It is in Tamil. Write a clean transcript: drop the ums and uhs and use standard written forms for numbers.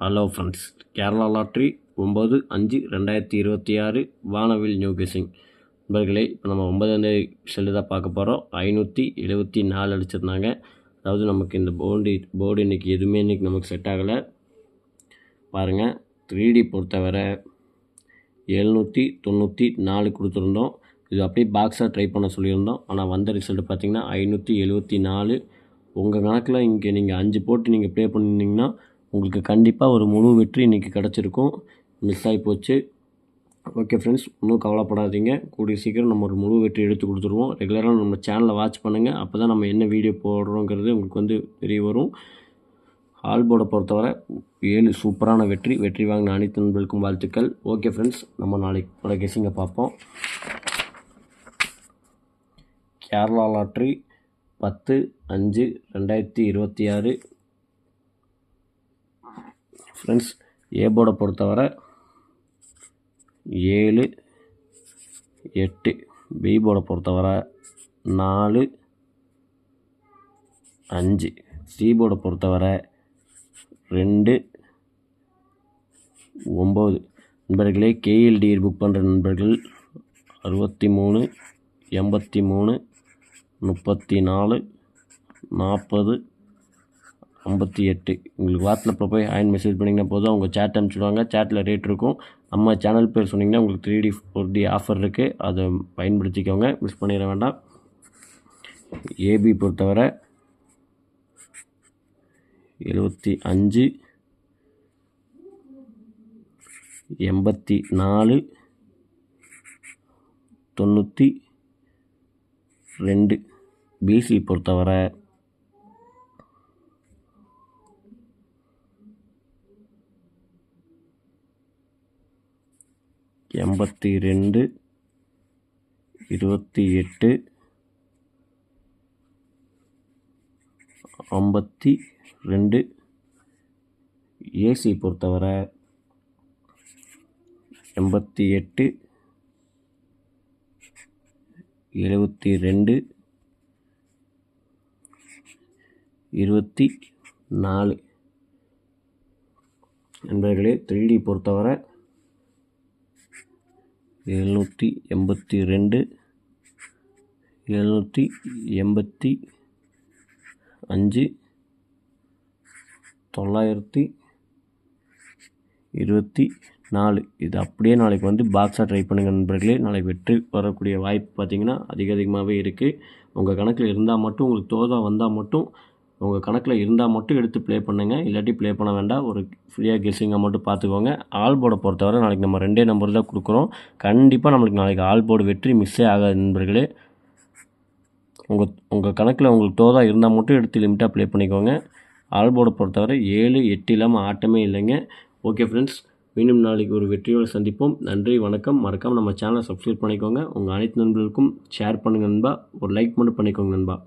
ஹலோ ஃப்ரெண்ட்ஸ், கேரளா லாட்ரி 9/5/2026 வானவில் நியூ கெஸிங் நண்பர்களே. இப்போ நம்ம 9ஆந்தேதி ரிசல்ட்டு தான் பார்க்க போகிறோம். 574 அடிச்சிருந்தாங்க. அதாவது நமக்கு இந்த போர்டு இன்றைக்கி எதுவுமே நமக்கு செட் ஆகலை பாருங்கள். 3D பொறுத்தவரை 794 கொடுத்துருந்தோம். இது அப்படியே பாக்ஸாக ட்ரை பண்ண சொல்லியிருந்தோம். ஆனால் வந்த ரிசல்ட்டு பார்த்திங்கன்னா 574. உங்கள் கணக்கில் இங்கே நீங்கள் 5 போட்டு நீங்கள் ப்ளே பண்ணியிருந்தீங்கன்னா உங்களுக்கு கண்டிப்பாக ஒரு முழு வெற்றி இன்றைக்கி கிடச்சிருக்கும். மிஸ் ஆகி போச்சு. ஓகே ஃப்ரெண்ட்ஸ், இன்னும் கவலைப்படாதீங்க. கூடிய சீக்கிரம் நம்ம ஒரு முழு வெற்றி எடுத்து கொடுத்துருவோம். ரெகுலராக நம்ம சேனலை வாட்ச் பண்ணுங்கள். அப்போ தான் நம்ம என்ன வீடியோ போடுறோங்கிறது உங்களுக்கு தெரிய வரும். ஆல் போர்டை பொறுத்தவரை 7 சூப்பரான வெற்றி வாங்கின அனைத்து நண்பர்களுக்கும் வாழ்த்துக்கள். ஓகே ஃப்ரெண்ட்ஸ், நம்ம நாளைக்கு கெஸிங்கை பார்ப்போம். Kerala lottery 10/5/2026 friends. ஏ போர்டை பொறுத்தவரை 7, 8. பி போர்டை பொறுத்தவரை 4, 5. சி போர்டை பொறுத்தவரை 2, 9. நண்பர்களே, கேஎல்டி புக் பண்ணுற நண்பர்கள் 63, 83, 34, 40, 58. உங்களுக்கு வாட்ஸ்அப்பில் போய் மெசேஜ் பண்ணிங்கன்னா போதும். அவங்க சேட் அனுப்பிச்சிடுவாங்க. சேட்டில் ரேட் இருக்கும். நம்ம சேனல் பேர் சொன்னிங்கன்னா உங்களுக்கு 3D 4D ஆஃபர் இருக்குது. அதை பயன்படுத்திக்கோங்க, மிஸ் பண்ணிட வேண்டாம். ஏபி பொறுத்தவரை 75, 84, 92. பிசி பொறுத்தவரை 82, 28, 52. ஏசி பொறுத்தவரை 88, 72, 24. நண்பர்களே, 3D பொறுத்தவரை 782, 785, 924. இது அப்படியே நாளைக்கு பாக்ஸாக ட்ரை பண்ணுங்கள் நண்பர்களே. நாளைக்கு வெற்றி வரக்கூடிய வாய்ப்பு பார்த்திங்கன்னா அதிகமாகவே இருக்குது. உங்கள் கணக்கில் இருந்தால் மட்டும், உங்களுக்கு தோதா வந்தால் மட்டும், உங்கள் கணக்கில் இருந்தால் மட்டும் எடுத்து ப்ளே பண்ணுங்கள். இல்லாட்டி ப்ளே பண்ண வேண்டாம். ஒரு ஃப்ரீயாக கெஸ்ஸிங்கை மட்டும் பார்த்துக்கோங்க. ஆல் போர்டை பொறுத்தவரை நாளைக்கு நம்ம 2 நம்பர் தான் கொடுக்குறோம். கண்டிப்பாக நம்மளுக்கு நாளைக்கு ஆல் போர்டு வெற்றி மிஸ்ஸே ஆகாது நண்பர்களே. உங்கள் கணக்கில் உங்களுக்கு தோதா இருந்தால் மட்டும் எடுத்து லிமிட்டாக ப்ளே பண்ணிக்கோங்க. ஆல் போர்டை பொறுத்தவரை 7, 8 இல்லாமல் ஆட்டமே இல்லைங்க. ஓகே ஃப்ரெண்ட்ஸ், மீண்டும் நாளைக்கு ஒரு வெற்றியோடு சந்திப்போம். நன்றி, வணக்கம். மறக்காமல் நம்ம சேனலை சப்ஸ்கிரைப் பண்ணிக்கோங்க. உங்கள் அனைத்து நண்பர்களுக்கும் ஷேர் பண்ணுங்கள் நண்பா. ஒரு லைக் மட்டும் பண்ணிக்கோங்க நண்பா.